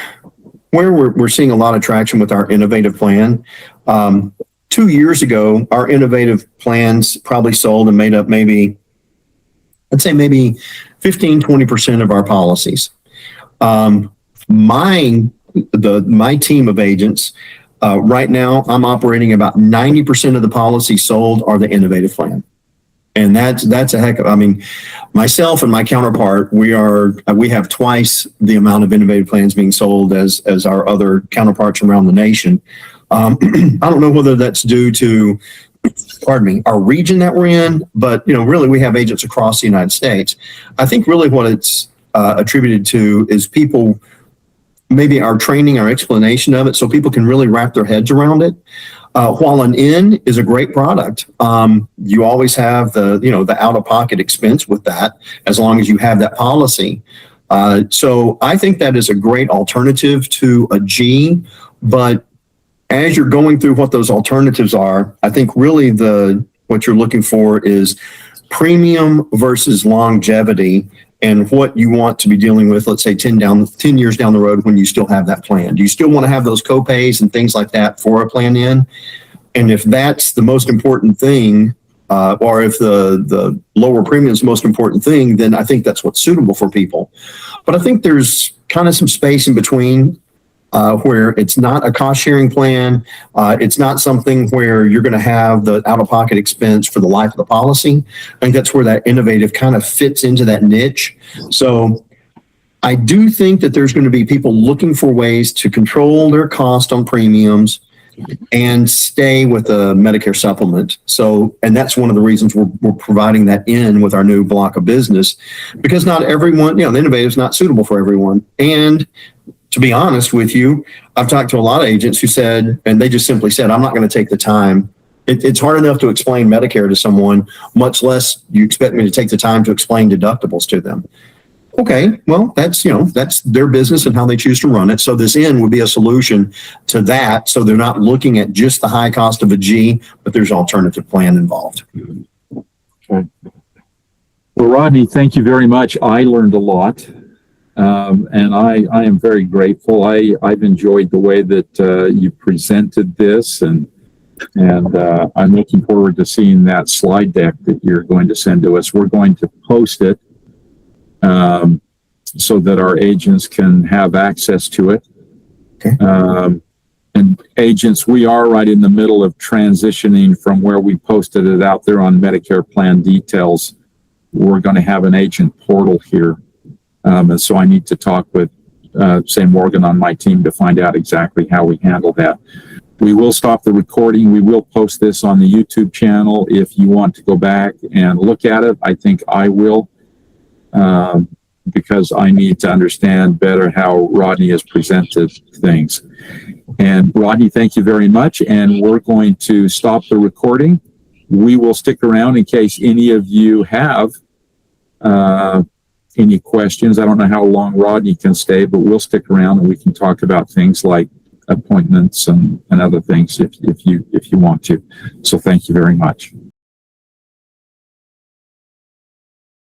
where we're seeing a lot of traction with our innovative plan. 2 years ago, our innovative plans probably sold and made up maybe 15, 20% of our policies. My team of agents, right now, I'm operating about 90% of the policies sold are the innovative plan. And that's a heck of, I mean, myself and my counterpart, we have twice the amount of innovative plans being sold as our other counterparts around the nation. I don't know whether that's due to, our region that we're in, but really we have agents across the United States. I think really what it's attributed to is people, maybe our training, our explanation of it, so people can really wrap their heads around it. While an N is a great product, you always have the out-of-pocket expense with that, as long as you have that policy. So I think that is a great alternative to a G, but as you're going through what those alternatives are, I think really what you're looking for is premium versus longevity and what you want to be dealing with, let's say 10 years down the road when you still have that plan. Do you still want to have those co-pays and things like that for a plan in? And if that's the most important thing, or if the lower premium is the most important thing, then I think that's what's suitable for people. But I think there's kind of some space in between, where it's not a cost-sharing plan. It's not something where you're going to have the out-of-pocket expense for the life of the policy. I think that's where that innovative kind of fits into that niche. So I do think that there's going to be people looking for ways to control their cost on premiums and stay with a Medicare supplement. So, and that's one of the reasons we're providing that in with our new block of business, because not everyone, the innovative is not suitable for everyone. And to be honest with you, I've talked to a lot of agents who said, and they just simply said, I'm not going to take the time. It's hard enough to explain Medicare to someone, much less you expect me to take the time to explain deductibles to them. Okay, well, that's their business and how they choose to run it. So this N would be a solution to that. So they're not looking at just the high cost of a G, but there's alternative plan involved. Okay. Well, Rodney, thank you very much. I learned a lot. And I am very grateful. I've enjoyed the way that you presented this, and I'm looking forward to seeing that slide deck that you're going to send to us. We're going to post it so that our agents can have access to it. Okay. And agents, we are right in the middle of transitioning from where we posted it out there on Medicare Plan Details. We're going to have an agent portal here. And so I need to talk with, say, Morgan on my team to find out exactly how we handle that. We will stop the recording. We will post this on the YouTube channel. If you want to go back and look at it, I think I will, because I need to understand better how Rodney has presented things. And Rodney, thank you very much. And we're going to stop the recording. We will stick around in case any of you have any questions. I don't know how long Rodney can stay, but we'll stick around and we can talk about things like appointments and other things if you want to. So thank you very much.